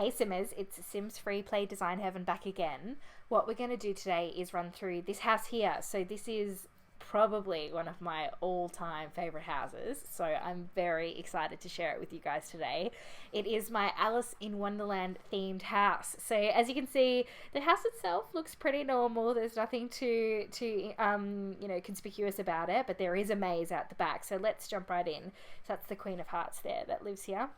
Hey Simmers, it's Sims Freeplay Design Heaven back again. What we're going to do today is run through this house here. So this is probably one of my all-time favorite houses, so I'm very excited to share it with you guys today. It is my Alice in Wonderland themed house. So as you can see, the house itself looks pretty normal. There's nothing too conspicuous about it, but there is a maze out the back. So let's jump right in. So that's the Queen of Hearts there that lives here.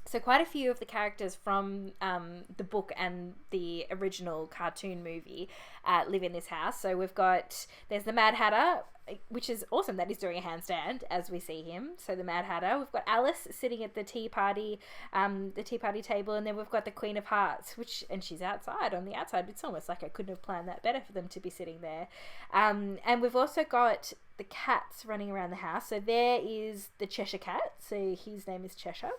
So quite a few of the characters from the book and the original cartoon movie live in this house. So there's the Mad Hatter, which is awesome that he's doing a handstand as we see him. So the Mad Hatter. We've got Alice sitting at the tea party table, and then we've got the Queen of Hearts, and she's outside. On the outside, it's almost like I couldn't have planned that better for them to be sitting there. And we've also got the cats running around the house. So there is the Cheshire Cat. So his name is Cheshire.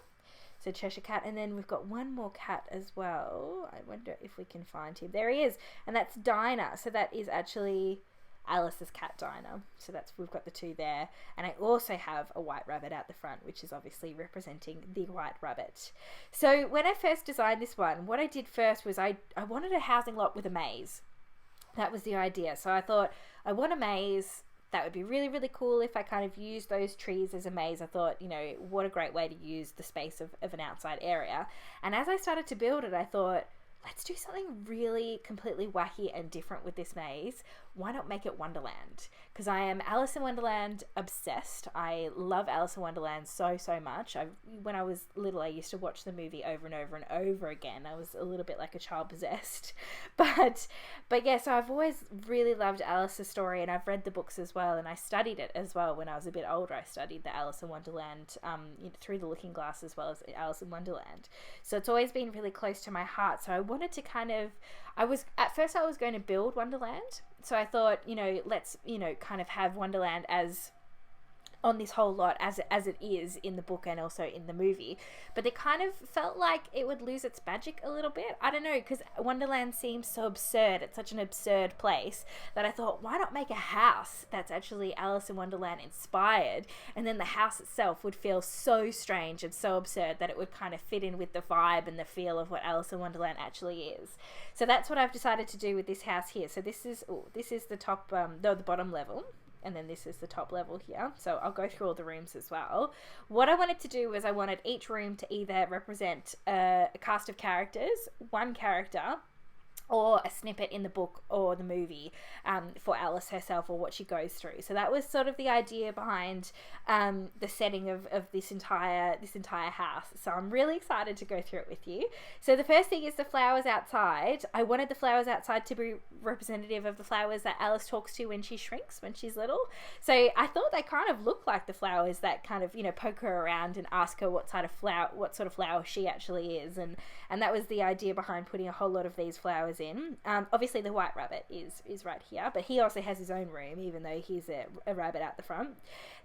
So Cheshire Cat, and then we've got one more cat as well. I wonder if we can find him. There he is, and that's Dinah. So that is actually Alice's cat, Dinah. So we've got the two there, and I also have a white rabbit out the front, which is obviously representing the white rabbit. So when I first designed this one, what I did first was I wanted a housing lot with a maze. That was the idea. So I thought I want a maze. That would be really, really cool if I kind of used those trees as a maze. I thought, what a great way to use the space of an outside area. And as I started to build it, I thought, let's do something really completely wacky and different with this maze. Why not make it Wonderland? Because I am Alice in Wonderland obsessed. I love Alice in Wonderland so, so much. When I was little, I used to watch the movie over and over and over again. I was a little bit like a child possessed. But yeah, so I've always really loved Alice's story, and I've read the books as well, and I studied it as well when I was a bit older. I studied the Alice in Wonderland through the Looking Glass as well as Alice in Wonderland. So it's always been really close to my heart. So I wanted to at first I was going to build Wonderland. So I thought, let's, kind of have Wonderland as on this whole lot as it is in the book and also in the movie. But it kind of felt like it would lose its magic a little bit. I don't know, because Wonderland seems so absurd. It's such an absurd place that I thought, why not make a house that's actually Alice in Wonderland inspired? And then the house itself would feel so strange and so absurd that it would kind of fit in with the vibe and the feel of what Alice in Wonderland actually is. So that's what I've decided to do with this house here. So this is the top, the bottom level. And then this is the top level here. So I'll go through all the rooms as well. What I wanted to do was I wanted each room to either represent a cast of characters, one character, or a snippet in the book or the movie for Alice herself or what she goes through. So that was sort of the idea behind the setting of this entire house. So I'm really excited to go through it with you. So the first thing is the flowers outside. I wanted the flowers outside to be representative of the flowers that Alice talks to when she shrinks, when she's little. So I thought they kind of look like the flowers that kind of, poke her around and ask her what sort of flower she actually is. And that was the idea behind putting a whole lot of these flowers in. Obviously the white rabbit is right here, but he also has his own room, even though he's a rabbit out the front.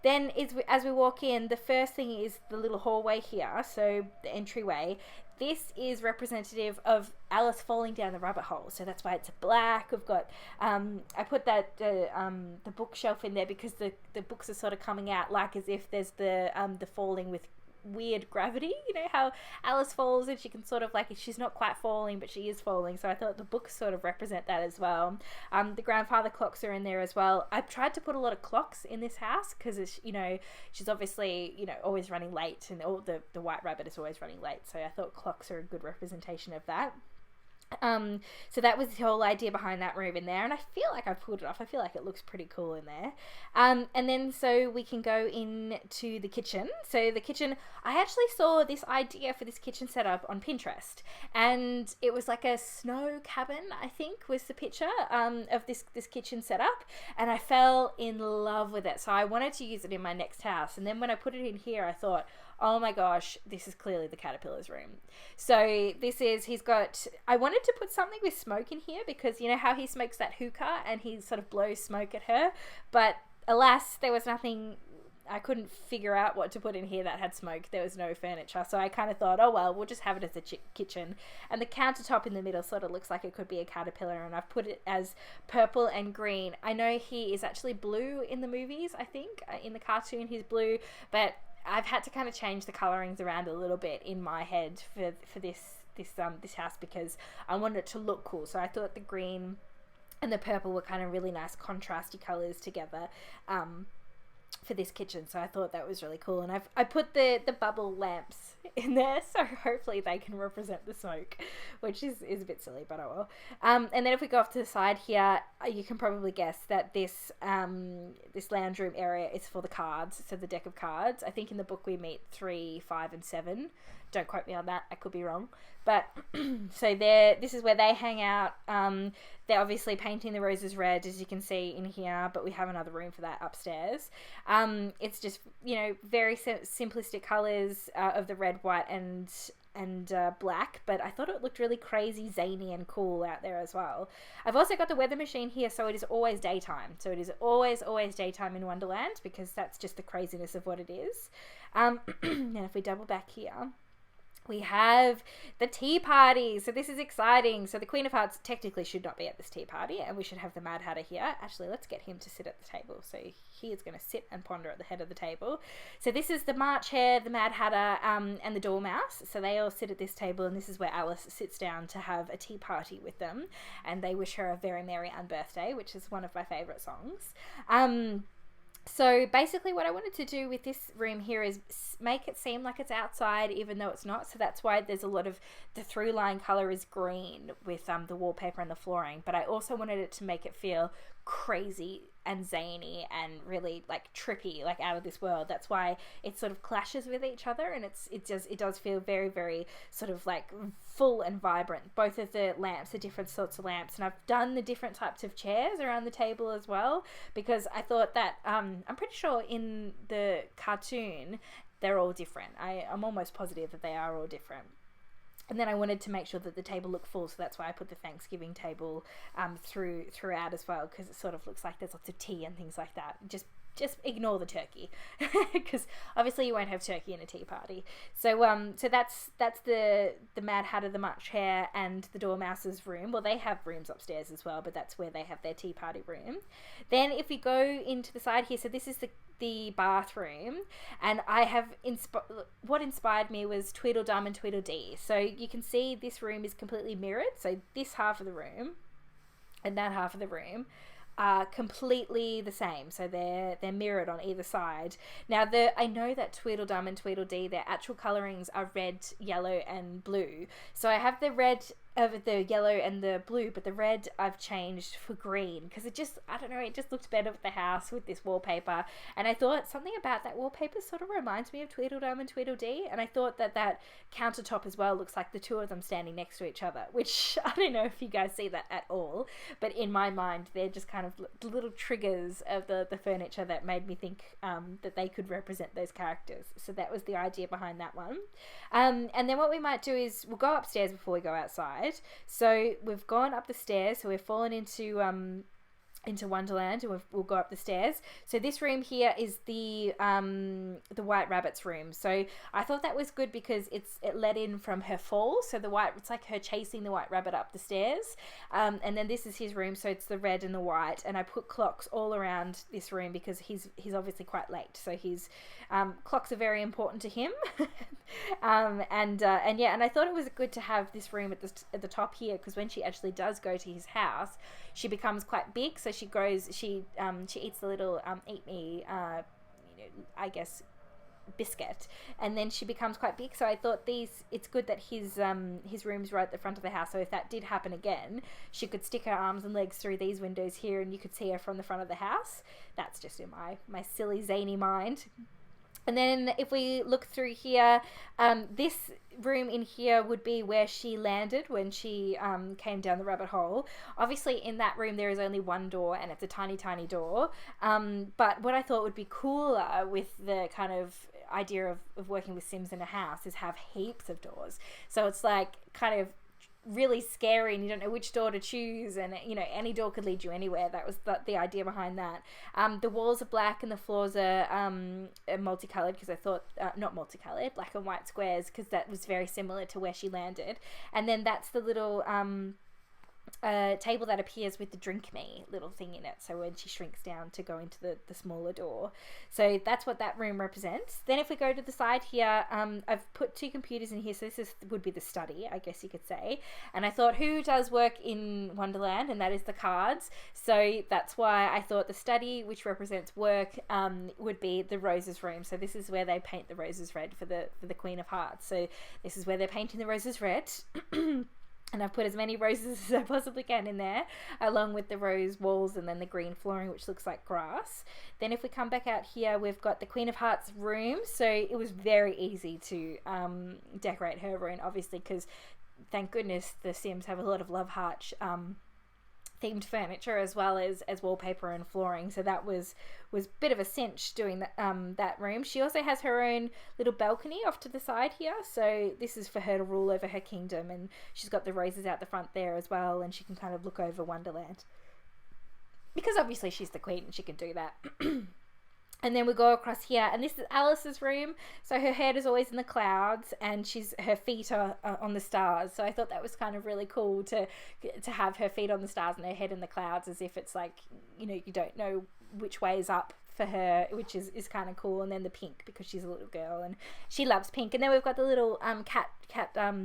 Then as we walk in, the first thing is the little hallway here, so the entryway. This is representative of Alice falling down the rabbit hole, so that's why it's black. We've got I put that the bookshelf in there because the books are sort of coming out like as if there's the falling with weird gravity, how Alice falls and she can sort of she's not quite falling but she is falling. So I thought the books sort of represent that as well. The grandfather clocks are in there as well. I've tried to put a lot of clocks in this house because she's obviously always running late, and all the white rabbit is always running late, so I thought clocks are a good representation of that. So that was the whole idea behind that room in there, and I feel like I've pulled it off. I feel like it looks pretty cool in there. And then so we can go into the kitchen. So the kitchen, I actually saw this idea for this kitchen setup on Pinterest, and it was like a snow cabin, I think was the picture of this kitchen setup, and I fell in love with it. So I wanted to use it in my next house, and then when I put it in here, I thought, oh my gosh, this is clearly the caterpillar's room. So I wanted to put something with smoke in here because how he smokes that hookah and he sort of blows smoke at her, but alas, there was nothing. I couldn't figure out what to put in here that had smoke. There was no furniture, so I kind of thought, oh well, we'll just have it as a kitchen. And the countertop in the middle sort of looks like it could be a caterpillar, and I've put it as purple and green. I know he is actually blue in the movies, I think. In the cartoon he's blue, but I've had to kind of change the colorings around a little bit in my head for this this house because I wanted it to look cool. So I thought the green and the purple were kind of really nice contrasty colors together for this kitchen, so I thought that was really cool. And I put the bubble lamps in there, so hopefully they can represent the smoke, which is a bit silly, but oh well. And then if we go off to the side here, you can probably guess that this lounge room area is for the cards, so the deck of cards. I think in the book we meet 3, 5 and 7. Don't quote me on that, I could be wrong. But so this is where they hang out. They're obviously painting the roses red, as you can see in here, but we have another room for that upstairs. It's just, very simplistic colors of the red, white and black, but I thought it looked really crazy, zany and cool out there as well. I've also got the weather machine here, so it is always daytime. So it is always daytime in Wonderland, because that's just the craziness of what it is. And if we double back here, we have the tea party. So this is exciting. So the Queen of Hearts technically should not be at this tea party, and we should have the Mad Hatter here. Actually, let's get him to sit at the table. So he is going to sit and ponder at the head of the table. So this is the March Hare, the Mad Hatter, and the Dormouse. So they all sit at this table, and this is where Alice sits down to have a tea party with them, and they wish her a very merry unbirthday, which is one of my favourite songs. So basically what I wanted to do with this room here is make it seem like it's outside, even though it's not. So that's why there's a lot of the through line color is green with the wallpaper and the flooring. But I also wanted it to make it feel crazy and zany and really like trippy, like out of this world. That's why it sort of clashes with each other, and it does feel very, very sort of like full and vibrant. Both of the lamps are different sorts of lamps, and I've done the different types of chairs around the table as well, because I thought that I'm pretty sure in the cartoon they're all different. I'm almost positive that they are all different. And then I wanted to make sure that the table looked full, so that's why I put the Thanksgiving table throughout as well, because it sort of looks like there's lots of tea and things like that. Just ignore the turkey, because obviously you won't have turkey in a tea party. So that's the Mad Hatter, the March Hare, and the Dormouse's room. Well, they have rooms upstairs as well, but that's where they have their tea party room. Then if we go into the side here, so this is the bathroom, and I have what inspired me was Tweedledum and Tweedledee. So you can see this room is completely mirrored. So this half of the room and that half of the room are completely the same, so they're mirrored on either side. Now I know that Tweedledum and Tweedledee, their actual colorings are red, yellow and blue, so I have the red over the yellow and the blue, but the red I've changed for green, because it just, I don't know, it just looked better with the house with this wallpaper. And I thought something about that wallpaper sort of reminds me of Tweedledum and Tweedledee, and I thought that countertop as well looks like the two of them standing next to each other, which I don't know if you guys see that at all, but in my mind they're just kind of little triggers of the furniture that made me think that they could represent those characters. So that was the idea behind that one. And then what we might do is we'll go upstairs before we go outside. So we've gone up the stairs, so we've fallen into Wonderland, and we'll go up the stairs. So this room here is the White Rabbit's room. So I thought that was good because it led in from her fall. So it's like her chasing the White Rabbit up the stairs. And then this is his room, so it's the red and the white. And I put clocks all around this room because he's obviously quite late. So his clocks are very important to him. And I thought it was good to have this room at the top here, because when she actually does go to his house, she becomes quite big. So she eats the little eat me I guess biscuit, and then she becomes quite big. So I thought it's good that his room's right at the front of the house, so if that did happen again, she could stick her arms and legs through these windows here and you could see her from the front of the house. That's just in my silly zany mind. And then if we look through here, this room in here would be where she landed when she came down the rabbit hole. Obviously in that room there is only one door, and it's a tiny, tiny door. But what I thought would be cooler with the kind of idea of working with Sims in a house is have heaps of doors. So it's like kind of really scary and you don't know which door to choose, and any door could lead you anywhere. That was the idea behind that. The walls are black and the floors are multicolored, because I thought not multicolored, black and white squares, because that was very similar to where she landed. And then that's the little a table that appears with the drink me little thing in it, so when she shrinks down to go into the smaller door. So that's what that room represents. Then if we go to the side here, I've put 2 computers in here, so would be the study, I guess you could say. And I thought, who does work in Wonderland? And that is the cards. So that's why I thought the study, which represents work, would be the roses room. So this is where they paint the roses red for the Queen of Hearts. So this is where they're painting the roses red. And I've put as many roses as I possibly can in there, along with the rose walls and then the green flooring, which looks like grass. Then if we come back out here, we've got the Queen of Hearts room. So it was very easy to decorate her room, obviously, because thank goodness the Sims have a lot of love heart themed furniture as well as wallpaper and flooring, so that was a bit of a cinch doing that room. She also has her own little balcony off to the side here, so this is for her to rule over her kingdom, and she's got the roses out the front there as well, and she can kind of look over Wonderland because obviously she's the queen and she can do that. And then we go across here, and this is Alice's room. So her head is always in the clouds, and her feet are on the stars. So I thought that was kind of really cool to have her feet on the stars and her head in the clouds, as if it's like, you know, you don't know which way is up for her, which is kind of cool. And then the pink, because she's a little girl and she loves pink. And then we've got the little cat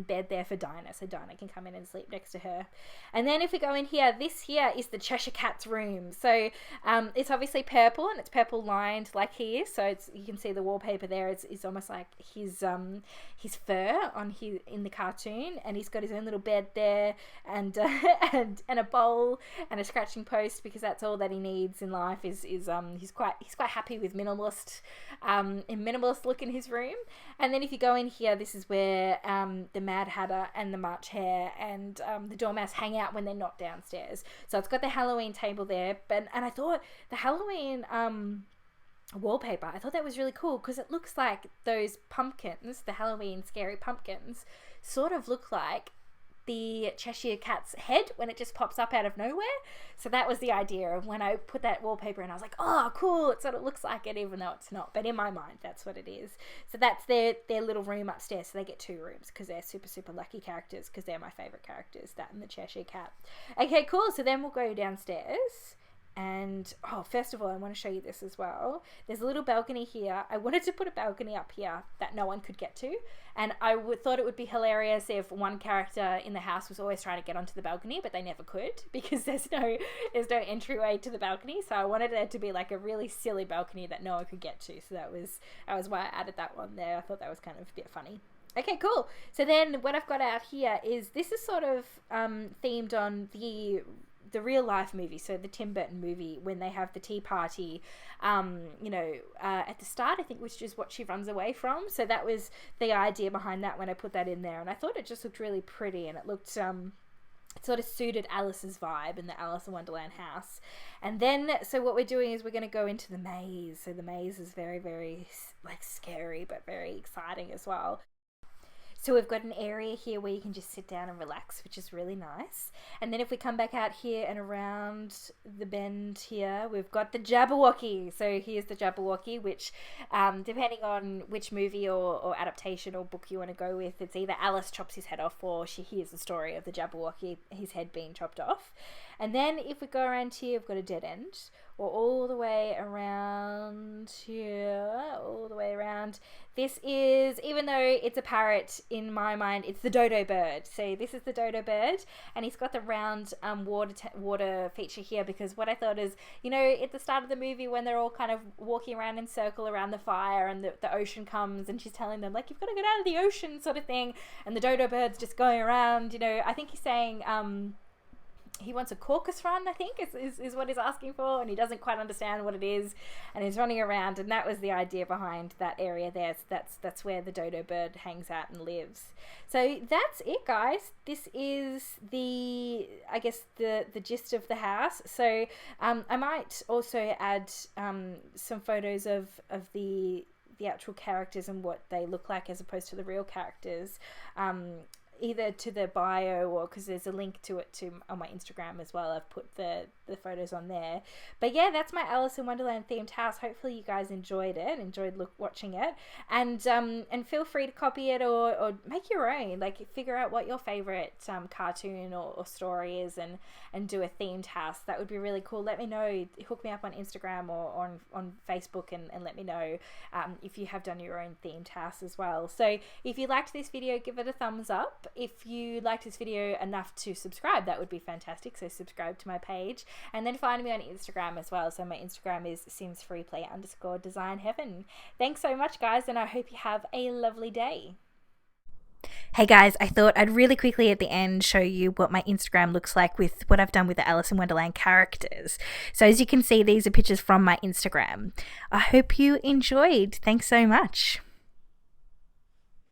bed there for Dinah, so Dinah can come in and sleep next to her. And then if we go in here, this here is the Cheshire Cat's room. So it's obviously purple, and it's purple lined like he is, so you can see the wallpaper there. It's almost like his fur in the cartoon, and he's got his own little bed there, and and a bowl and a scratching post, because that's all that he needs in life. He's quite happy with minimalist look in his room. And then if you go in here, this is where the Mad Hatter and the March Hare and the Dormouse hang out when they're not downstairs. So it's got the Halloween table there, and I thought the Halloween wallpaper, I thought that was really cool, because it looks like those pumpkins, the Halloween scary pumpkins, sort of look like the Cheshire Cat's head when it just pops up out of nowhere. So that was the idea of when I put that wallpaper in. I was like, oh cool, it sort of looks like it, even though it's not, but in my mind that's what it is. So that's their little room upstairs. So they get 2 rooms because they're super lucky characters, because they're my favorite characters, that and the Cheshire Cat. Okay, cool. So then we'll go downstairs. And first of all, I want to show you this as well. There's a little balcony here. I wanted to put a balcony up here that no one could get to, and I thought it would be hilarious if one character in the house was always trying to get onto the balcony, but they never could, because there's no entryway to the balcony. So I wanted there to be like a really silly balcony that no one could get to. So that was why I added that one there. I thought that was kind of a bit funny. Okay, cool. So then what I've got out here is, this is sort of themed on the real life movie, so the Tim Burton movie, when they have the tea party, at the start, I think, which is what she runs away from. So that was the idea behind that when I put that in there, and I thought it just looked really pretty, and it looked it sort of suited Alice's vibe in the Alice in Wonderland house. And then, so what we're doing is we're going to go into the maze. So the maze is very, very like scary, but very exciting as well. So we've got an area here where you can just sit down and relax, which is really nice. And then if we come back out here and around the bend here, we've got the Jabberwocky. So here's the Jabberwocky, which depending on which movie or adaptation or book you want to go with, it's either Alice chops his head off, or she hears the story of the Jabberwocky, his head being chopped off. And then if we go around here, we've got a dead end, or all the way around here, all the way around. This is, even though it's a parrot, in my mind, it's the dodo bird. So this is the dodo bird, and he's got the round water feature here, because what I thought is, at the start of the movie when they're all kind of walking around in a circle around the fire, and the ocean comes, and she's telling them, like, you've got to get out of the ocean sort of thing, and the dodo bird's just going around, I think he's saying, he wants a caucus run, I think, is what he's asking for, and he doesn't quite understand what it is, and he's running around, and that was the idea behind that area there. So that's where the dodo bird hangs out and lives. So that's it, guys. This is the gist of the house. So I might also add some photos of the actual characters and what they look like as opposed to the real characters, either to the bio, or because there's a link to it on my Instagram as well. I've put the the photos on there. But yeah, that's my Alice in Wonderland themed house. Hopefully you guys enjoyed it, watching it, and feel free to copy it or make your own. Like, figure out what your favorite cartoon or story is, and do a themed house. That would be really cool. Let me know. Hook me up on Instagram or on Facebook, and let me know if you have done your own themed house as well. So if you liked this video, give it a thumbs up. If you liked this video enough to subscribe, that would be fantastic. So subscribe to my page, and then find me on Instagram as well. So my Instagram is simsfreeplay_designheaven. Thanks so much, guys, and I hope you have a lovely day. Hey guys, I thought I'd really quickly at the end show you what my Instagram looks like with what I've done with the Alice in Wonderland characters. So as you can see, these are pictures from my Instagram. I hope you enjoyed. Thanks so much.